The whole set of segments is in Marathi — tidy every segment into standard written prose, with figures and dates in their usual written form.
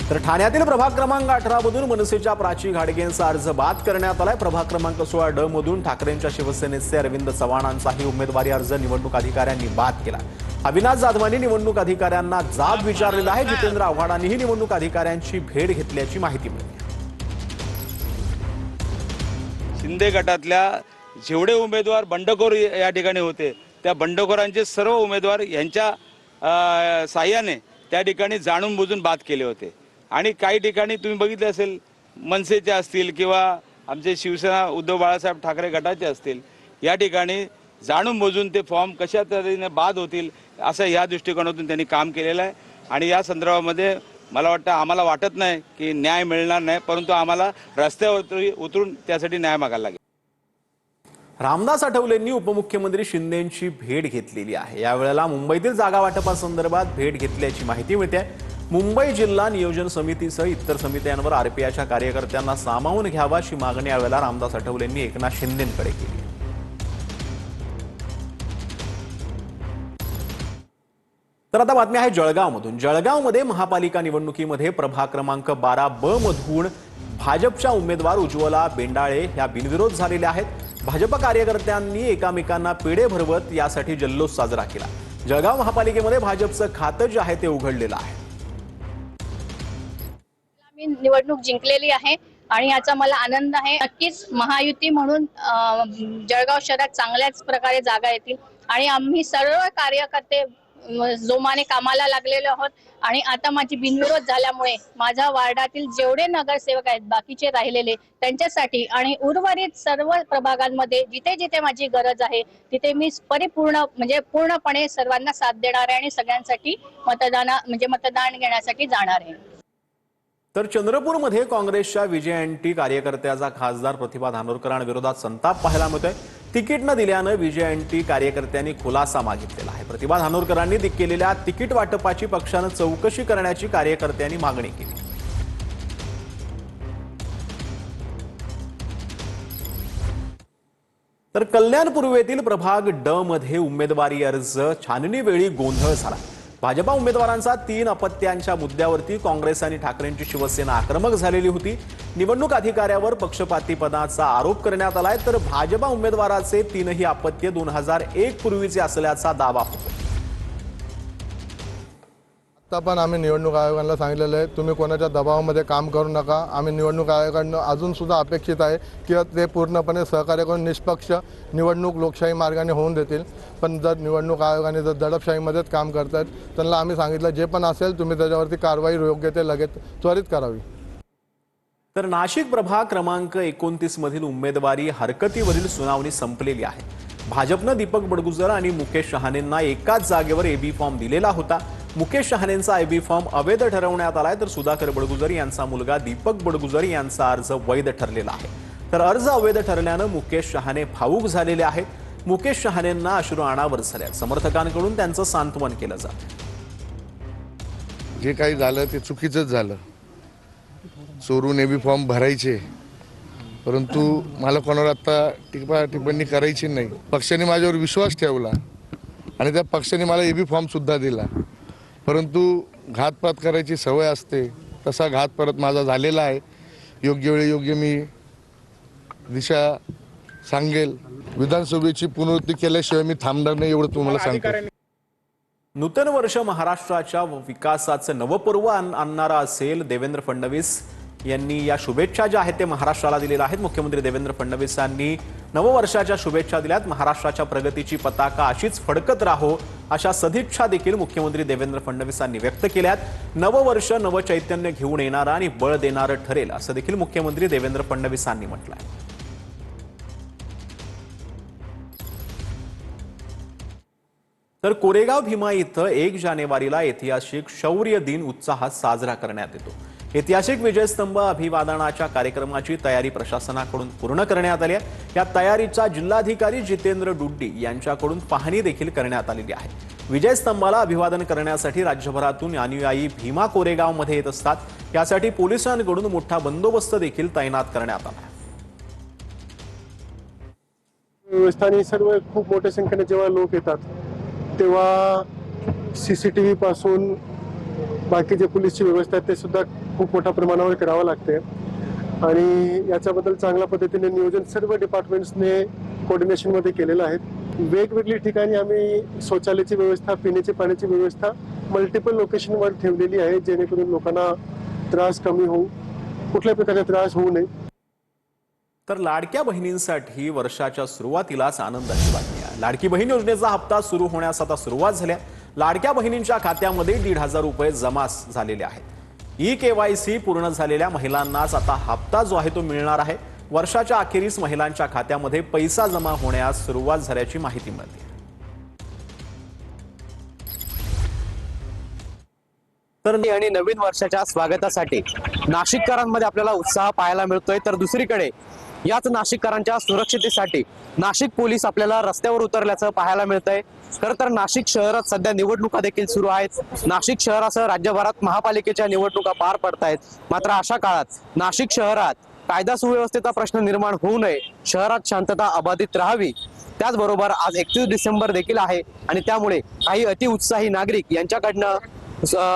तर ठाण्यातील प्रभाग क्रमांक 18 मधून मनसेच्या प्राची घाडगेंचा अर्ज बाद करण्यात आलाय। प्रभाग क्रमांक 16 ड मधून ठाकरेंच्या शिवसेनेचे अरविंद चव्हाणांचाही उमेदवारी अर्ज निवडणूक अधिकाऱ्यांनी बाद केला। अविनाश जाधवांनी निवडणूक अधिकाऱ्यांना जाब विचारलेला आहे। जितेंद्र आव्हाडांनीही निवडणूक अधिकाऱ्यांची भेट घेतल्याची माहिती मिळाली। शिंदे गटातल्या जेवढे उमेदवार बंडखोर या ठिकाणी होते त्या बंडखोरांचे सर्व उमेदवार यांच्या साह्याने त्या ठिकाणी जाणून बुजून बाद केले होते। आणि काही ठिकाणी तुम्ही बघितले असेल मनसेचे असतील किंवा आमचे शिवसेना उद्धव बाळासाहेब ठाकरे गटाचे असतील, या ठिकाणी जाणून बुजून ते फॉर्म कशा तऱ्हेने बाद होतील असं या दृष्टिकोनातून त्यांनी काम केलेलं आहे। आणि या संदर्भामध्ये मला वाटतं आम्हाला वाटत नाही की न्याय मिळणार नाही, परंतु आम्हाला रस्त्यावर उतरून त्यासाठी न्याय मागायला लागेल। रामदास आठवलेंनी उपमुख्यमंत्री शिंदेंची भेट घेतलेली आहे। यावेळेला मुंबईतील जागा वाटपासंदर्भात भेट घेतल्याची माहिती मिळते। मुंबई जिल्हा नियोजन समितीसह इतर समित्यांवर आरपीआयच्या कार्यकर्त्यांना सामावून घ्यावा अशी मागणी यावेळेला रामदास आठवलेंनी एकनाथ शिंदेंकडे केली। तर आता बातमी आहे जळगावमधून। जळगावमध्ये महापालिका निवडणुकीमध्ये प्रभाग क्रमांक 12 ब मधून भाजपच्या उमेदवार उज्ज्वला बेंडाळे ह्या बिनविरोध झालेल्या आहेत। भाजप कार्यकर्त्यांनी एकमेकांना पेढे भरवत यासाठी जल्लोष साजरा केला। जळगाव महापालिकेमध्ये भाजपचं खातं जे आहे ते उघडलेलं आहे। मी निवडणूक जिंकलेली आहे आणि याचा मला आनंद आहे। नक्कीच महायुती म्हणून जळगाव शहरात चांगल्याच प्रकारे जागा येतील आणि आम्ही सर्व कार्यकर्ते जोमाने कामाला लागलेलो आहोत। आणि आता माझी बिनविरोध झाल्यामुळे माझ्या वार्डातील जेवढे नगरसेवक आहेत बाकीचे राहिलेले त्यांच्यासाठी आणि उर्वरित सर्व प्रभागांमध्ये जिथे जिथे माझी गरज आहे तिथे मी पूर्णपणे सर्वांना साथ देणार आहे आणि सगळ्यांसाठी मतदान घेण्यासाठी जाणार आहे। तर चंद्रपूरमध्ये काँग्रेसच्या विजय अँटी कार्यकर्त्याचा खासदार प्रतिभा धानोरकरांविरोधात संताप पाहायला मिळतोय। तिकीट न दिल्यानं विजय अँटी कार्यकर्त्यांनी खुलासा मागितलेला आहे। प्रतिभा धानोरकरांनी केलेल्या तिकीट वाटपाची पक्षानं चौकशी करण्याची कार्यकर्त्यांनी मागणी केली। तर कल्याण पूर्वेतील प्रभाग ड मध्ये उमेदवारी अर्ज छाननीवेळी गोंधळ झाला। भाजपा उमेदवारांचा 3 अपत्यांच्या मुद्द्यावरती काँग्रेस आणि ठाकरेंची शिवसेना आक्रमक झालेली होती। निवडणूक अधिकाऱ्यावर पक्षपातीपणाचा आरोप करण्यात आलाय। तर भाजपा उमेदवाराचे 3ही अपत्य 2001 पूर्वीचे असल्याचा दावा होतो। आता पण आम्ही निवडणूक आयोगाला सांगितलेलं आहे तुम्ही कोणाच्या दबावामध्ये काम करू नका। आम्ही निवडणूक आयोगाकडून अजून सुद्धा अपेक्षित आहे की ते पूर्णपणे सहकार्य करून निष्पक्ष निवडणूक लोकशाही मार्गाने होऊन देतील। पण जर निवडणूक आयोगाने जर दडपशाहीमध्येच काम करतात त्यांना आम्ही सांगितलं जे पण असेल तुम्ही त्याच्यावरती कारवाई योग्य ते लगेच त्वरित करावी। तर नाशिक प्रभाग क्रमांक 29 मधील उमेदवारी हरकतीवरील सुनावणी संपलेली आहे। भाजपनं दीपक बडगुजर आणि मुकेश शहाणेंना एकाच जागेवर एबी फॉर्म दिलेला होता। मुकेश शहाणेंचा एबी फॉर्म अवैध ठरवण्यात आलाय। तर सुधाकर बडगुजर यांचा मुलगा दीपक बडगुजर यांचा अर्ज वैध ठरलेला आहे। तर अर्ज अवैध ठरल्यानं मुकेश शहाणे भावूक झालेले आहेत। मुकेश शहाणेंना अश्रू अनावर झाल्यात। समर्थकांकडून त्यांचं सांत्वन केलं जातं। जे काही झालं ते चुकीचंच झालं। चोरून एबी फॉर्म भरायचे, परंतु मला कोणावर आता टिप्पणी करायची नाही। पक्षाने माझ्यावर विश्वास ठेवला आणि त्या पक्षाने मला एबी फॉर्म सुद्धा दिला, परंतु घातपात करायची सवय असते तसा घात परत माझा झालेला आहे। योग्य वेळी योग्य मी दिशा सांगेल। विधानसभेची पुनरावृत्ती केल्याशिवाय मी थांबणार नाही एवढं तुम्हाला सांगतो। नूतन वर्ष महाराष्ट्राच्या विकासाचं नवपर्व आणणारा असेल। देवेंद्र फडणवीस यांनी या शुभेच्छा ज्या आहेत ते महाराष्ट्राला दिलेल्या आहेत। मुख्यमंत्री देवेंद्र फडणवीसांनी नववर्षाच्या शुभेच्छा दिल्यात। महाराष्ट्राच्या प्रगतीची पताका अशीच फडकत राहो अशा सदिच्छा देखील मुख्यमंत्री देवेंद्र फडणवीसांनी व्यक्त केल्यात। नववर्ष नवचैतन्य घेऊन येणारं आणि बळ देणारं ठरेल असं देखील मुख्यमंत्री देवेंद्र फडणवीसांनी म्हटलंय। तर कोरेगाव भीमा इथं 1 जानेवारीला ऐतिहासिक शौर्य दिन उत्साहात साजरा करण्यात येतो। ऐतिहासिक विजयस्तंभ अभिवादनाच्या कार्यक्रमाची तयारी प्रशासनाकडून पूर्ण करण्यात आली आहे। या तयारीचा जिल्हाधिकारी जितेंद्र डुड्डी यांच्याकडून पाहणी देखील करण्यात आलेली आहे। विजयस्तंभाला अभिवादन करण्यासाठी राज्यभरातून अनुयायी भीमा कोरेगावमध्ये येत असतात। यासाठी पोलिसांकडून मोठा बंदोबस्त देखील तैनात करण्यात आला आहे। व्यवस्थानी सर्व खूप मोठ्या संख्येने जेव्हा लोक येतात तेव्हा सीसीटीव्ही पासून बाकी जे पोलीसची व्यवस्था आहे ते सुद्धा खूप मोठ्या प्रमाणावर करावं लागते आणि याच्याबद्दल चांगल्या पद्धतीने नियोजन सर्व डिपार्टमेंट्सने कोऑर्डिनेशनमध्ये केलेलं आहे. वेगवेगळी ठिकाणी आम्ही शौचालयाची व्यवस्था, पिण्याची पाण्याची व्यवस्था मल्टिपल लोकेशनवर ठेवलेली आहे, जेणेकरून लोकांना त्रास कमी होऊ, कुठल्याही प्रकारचा त्रास होऊ नये. तर लाडक्या बहिणींसाठी वर्षाच्या सुरुवातीलाच आनंदाची बातमी आहे. लाडकी बहीण योजनेचा हप्ता सुरू होण्यास आता सुरुवात झाल्या. लाडक्या बहिणींच्या खात्यामध्ये 1,500 रुपये जमा झालेले आहेत. KYC पूर्ण झालेल्या महिलांनाच आता हप्ता जो आहे तो मिळणार आहे. वर्षाच्या अखेरीस महिलांच्या खात्यामध्ये पैसा जमा होण्यास सुरुवात झाल्याची माहिती मिळते. तर आणि नवीन वर्षाच्या स्वागतासाठी नाशिककरांमध्ये आपल्याला उत्साह पाहायला मिळतोय. तर दुसरीकडे याच नाशिककरांच्या सुरक्षितेसाठी नाशिक पोलीस आपल्याला रस्त्यावर उतरल्याचं पाहायला मिळतंय. खरं तर नाशिक शहरात सध्या निवडणुका देखील सुरू आहेत. नाशिक शहरासह राज्यभरात महापालिकेच्या निवडणुका पार पडतायत. मात्र अशा काळात नाशिक शहरात कायदा सुव्यवस्थेचा प्रश्न निर्माण होऊ नये, शहरात शांतता अबाधित राहावी, त्याचबरोबर आज 31 डिसेंबर देखील आहे आणि त्यामुळे काही अतिउत्साही नागरिक यांच्याकडनं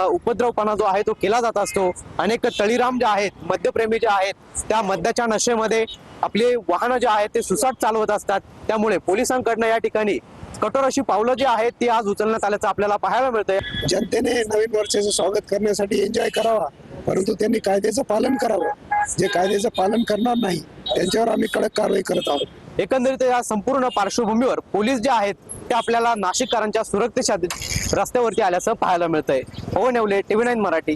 उपद्रवपणा जो आहे तो केला जात असतो. अनेक तळीराम जे आहेत, मद्यप्रेमी जे आहेत, त्या मद्याच्या नशेमध्ये आपले वाहनं जे आहेत ते सुसाट चालवत असतात. त्यामुळे पोलिसांकडनं या ठिकाणी कठोर अशी पावलं जी आहेत ती आज उचलण्यात आल्याचं आपल्याला पाहायला मिळतंय. जनतेने नवीन वर्षाचं स्वागत करण्यासाठी एन्जॉय करावा, परंतु त्यांनी कायद्याचं पालन करावं. जे कायद्याचं पालन करणार नाही त्यांच्यावर आम्ही कडक कारवाई करत आहोत. एकंदरीत या संपूर्ण पार्श्वभूमीवर पोलीस जे आहेत ते आपल्याला नाशिककरांच्या सुरक्षेसाठी रस्त्यावरती आल्याचं पाहायला मिळतंय. पवन येवले, TV9 मराठी.